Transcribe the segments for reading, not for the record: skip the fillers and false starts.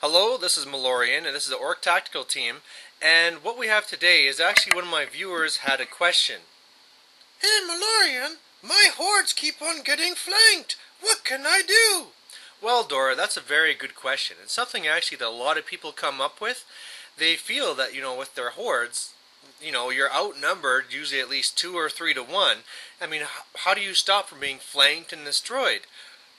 Hello, this is Malorian, and this is the Orc Tactical Team, and what we have today is actually one of my viewers had a question. Hey Malorian, my hordes keep on getting flanked. What can I do? Well, Dora, that's a very good question, and something actually that a lot of people come up with. They feel that, with their hordes, you're outnumbered, usually at least 2 or 3 to 1. I mean, how do you stop from being flanked and destroyed?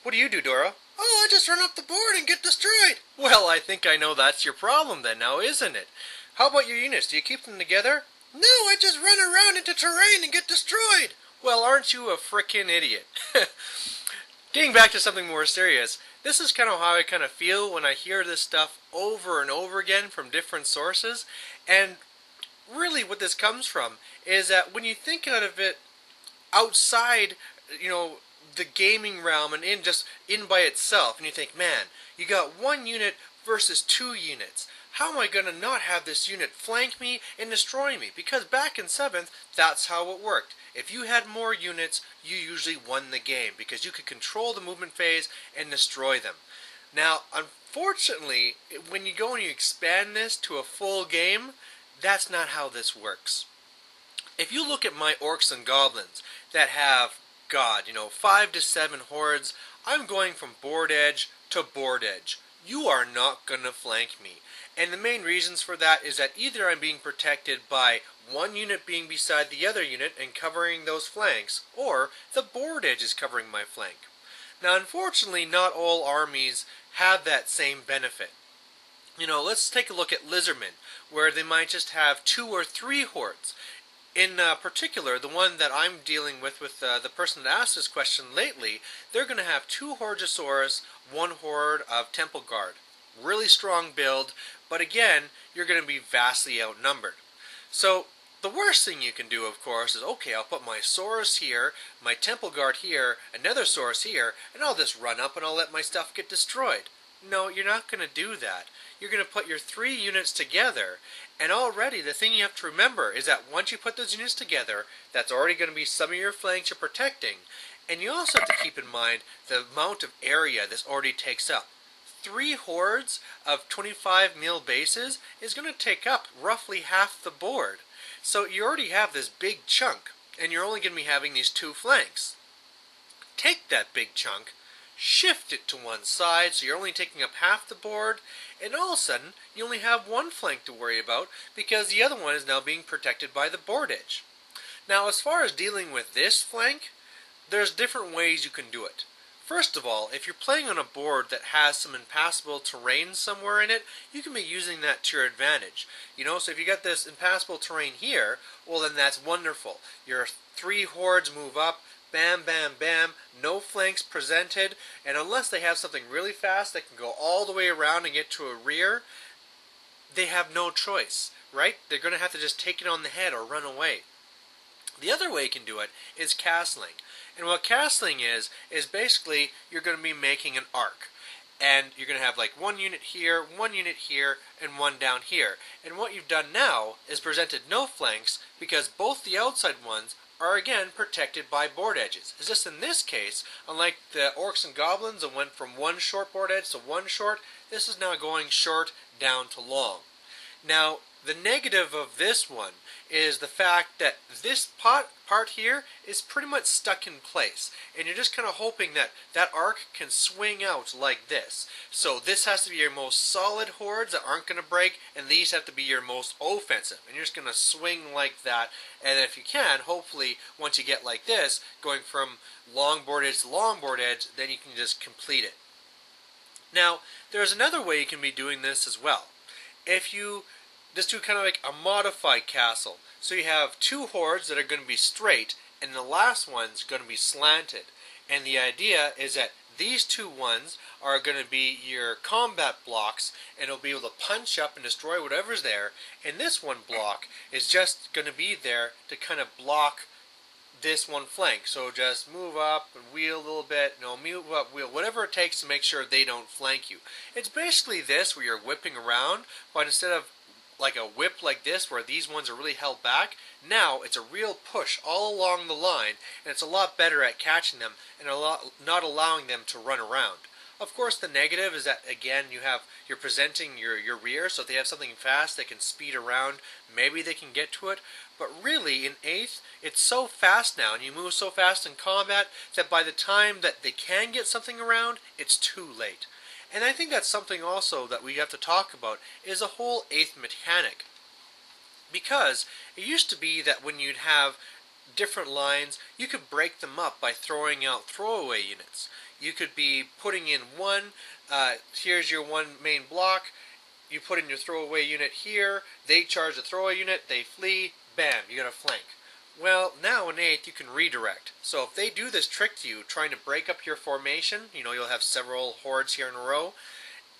What do you do, Dora? Oh, I just run up the board and get destroyed. Well, I think I know that's your problem then now, isn't it? How about your units? Do you keep them together? No, I just run around into terrain and get destroyed. Well, aren't you a frickin' idiot? Getting back to something more serious, this is kind of how I kind of feel when I hear this stuff over and over again from different sources. And really what this comes from is that when you think out of it outside, the gaming realm and in by itself, and you think, man, you got one unit versus 2 units. How am I going to not have this unit flank me and destroy me? Because back in 7th, that's how it worked. If you had more units, you usually won the game because you could control the movement phase and destroy them. Now, unfortunately, when you go and you expand this to a full game, that's not how this works. If you look at my orcs and goblins that have, 5 to 7 hordes, I'm going from board edge to board edge. You are not going to flank me. And the main reasons for that is that either I'm being protected by one unit being beside the other unit and covering those flanks, or the board edge is covering my flank. Now, unfortunately, not all armies have that same benefit. Let's take a look at Lizardmen, where they might just have 2 or 3 hordes. In particular, the one that I'm dealing with the person that asked this question lately, they're going to have 2 Hordosaurus, 1 horde of Temple Guard. Really strong build, but again, you're going to be vastly outnumbered. So, the worst thing you can do, of course, is, okay, I'll put my Saurus here, my Temple Guard here, another Saurus here, and I'll just run up and I'll let my stuff get destroyed. No, you're not going to do that. You're going to put your 3 units together, and already the thing you have to remember is that once you put those units together, that's already going to be some of your flanks you're protecting, and you also have to keep in mind the amount of area this already takes up. 3 hordes of 25 mil bases is going to take up roughly half the board. So you already have this big chunk, and you're only going to be having these 2 flanks. Take that big chunk, shift it to one side, so you're only taking up half the board, and all of a sudden, you only have 1 flank to worry about, because the other one is now being protected by the board edge. Now, as far as dealing with this flank, there's different ways you can do it. First of all, if you're playing on a board that has some impassable terrain somewhere in it, you can be using that to your advantage. So if you got this impassable terrain here, well then that's wonderful. Your 3 hordes move up, bam, bam, bam, no flanks presented, and unless they have something really fast that can go all the way around and get to a rear, they have no choice, right? They're going to have to just take it on the head or run away. The other way you can do it is castling. And what castling is basically you're going to be making an arc. And you're going to have like 1 unit here, 1 unit here, and 1 down here. And what you've done now is presented no flanks because both the outside ones are again protected by board edges. It's just in this case, unlike the orcs and goblins that went from 1 short board edge to 1 short, this is now going short down to long. Now, the negative of this one is the fact that this part here is pretty much stuck in place, and you're just kind of hoping that that arc can swing out like this. So this has to be your most solid hordes that aren't going to break, and these have to be your most offensive, and you're just going to swing like that. And if you can, hopefully once you get like this, going from long board edge to long board edge, then you can just complete it. Now, there's another way you can be doing this as well. If you just do kind of like a modified castle. So you have 2 hordes that are going to be straight, and the last one's going to be slanted. And the idea is that these 2 ones are going to be your combat blocks, and it'll be able to punch up and destroy whatever's there. And this one block is just going to be there to kind of block this one flank. So just move up and wheel a little bit, move up, wheel, whatever it takes to make sure they don't flank you. It's basically this where you're whipping around, but instead of like a whip like this where these ones are really held back, now it's a real push all along the line, and it's a lot better at catching them and not allowing them to run around. Of course, the negative is that, again, you're presenting your rear, so if they have something fast they can speed around, maybe they can get to it. But really, in 8th, it's so fast now, and you move so fast in combat, that by the time that they can get something around, it's too late. And I think that's something also that we have to talk about, is a whole 8th mechanic. Because it used to be that when you'd have different lines, you could break them up by throwing out throwaway units. You could be putting in one, here's your one main block, you put in your throwaway unit here, they charge the throwaway unit, they flee, bam, you got a flank. Well, now in 8th you can redirect. So if they do this trick to you, trying to break up your formation, you'll have several hordes here in a row,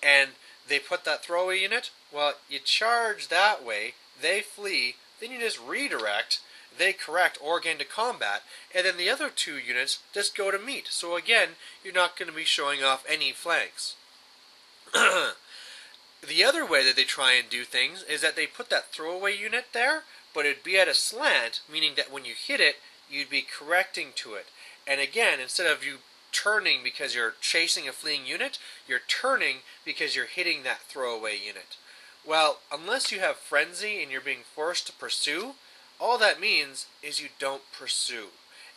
and they put that throwaway unit, well, you charge that way, they flee, then you just redirect, they correct or get into combat, and then the other 2 units just go to meet. So again, you're not going to be showing off any flanks. The other way that they try and do things is that they put that throwaway unit there, but it'd be at a slant, meaning that when you hit it, you'd be correcting to it. And again, instead of you turning because you're chasing a fleeing unit, you're turning because you're hitting that throwaway unit. Well, unless you have frenzy and you're being forced to pursue, all that means is you don't pursue.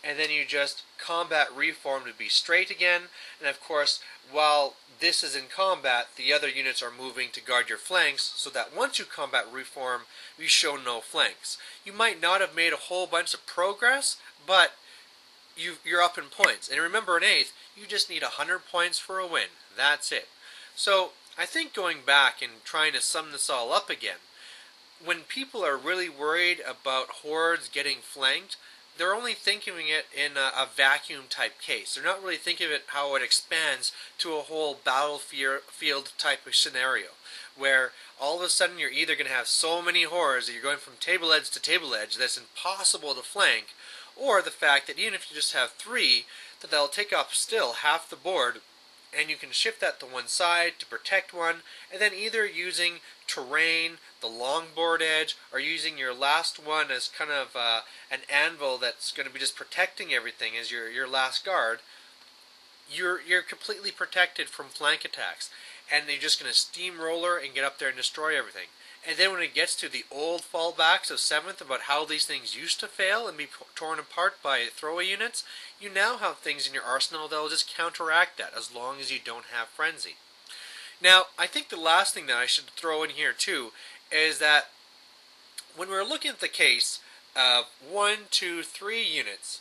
And then you just combat reform to be straight again. And of course, while this is in combat, the other units are moving to guard your flanks, so that once you combat reform, you show no flanks. You might not have made a whole bunch of progress, but you're up in points. And remember, in 8th, you just need 100 points for a win. That's it. So I think going back and trying to sum this all up again, when people are really worried about hordes getting flanked, they're only thinking of it in a vacuum type case. They're not really thinking of it how it expands to a whole battlefield type of scenario, where all of a sudden you're either going to have so many hordes that you're going from table edge to table edge that's impossible to flank, or the fact that even if you just have 3, that they'll take up still half the board, and you can shift that to one side to protect one, and then either using terrain, the long board edge, or using your last one as kind of an anvil that's going to be just protecting everything as your last guard, you're completely protected from flank attacks. And you're just going to steamroller and get up there and destroy everything. And then when it gets to the old fallbacks of 7th about how these things used to fail and be torn apart by throwaway units, you now have things in your arsenal that will just counteract that as long as you don't have frenzy. Now, I think the last thing that I should throw in here too is that when we're looking at the case of 1, 2, 3 units,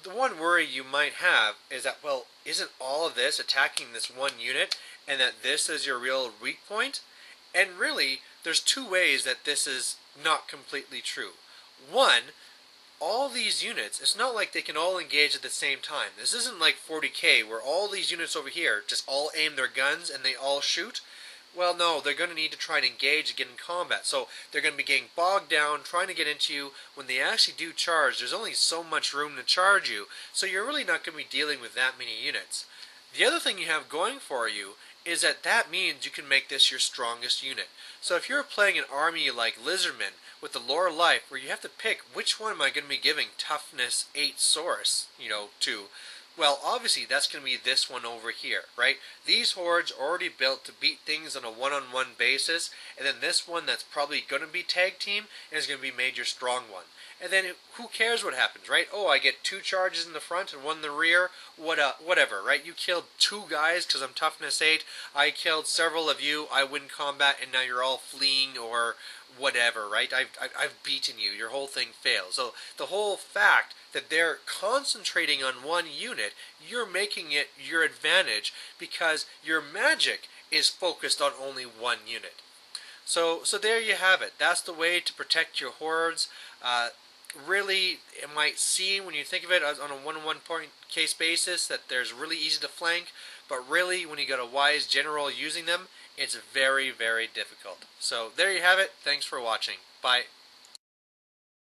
the one worry you might have is that, well, isn't all of this attacking this one unit and that this is your real weak point? And really, there's 2 ways that this is not completely true. One, all these units, it's not like they can all engage at the same time. This isn't like 40k where all these units over here just all aim their guns and they all shoot. Well, no, they're going to need to try and engage and get in combat. So they're going to be getting bogged down, trying to get into you. When they actually do charge, there's only so much room to charge you. So you're really not going to be dealing with that many units. The other thing you have going for you is that means you can make this your strongest unit. So if you're playing an army like Lizardmen with the Lore Life, where you have to pick which one am I going to be giving toughness 8 source, to, well, obviously that's going to be this one over here, right? These hordes are already built to beat things on a one-on-one basis, and then this one that's probably going to be tag team is going to be made your strong one. And then who cares what happens, right? Oh, I get 2 charges in the front and 1 in the rear. Whatever, right? You killed 2 guys because I'm toughness 8. I killed several of you. I win combat, and now you're all fleeing or whatever, right? I've beaten you. Your whole thing fails. So the whole fact that they're concentrating on one unit, you're making it your advantage because your magic is focused on only one unit. So there you have it. That's the way to protect your hordes. Really, it might seem when you think of it on a one-on-one point case basis that there's really easy to flank, but really when you got a wise general using them, it's very, very difficult. So there you have it. Thanks for watching. Bye.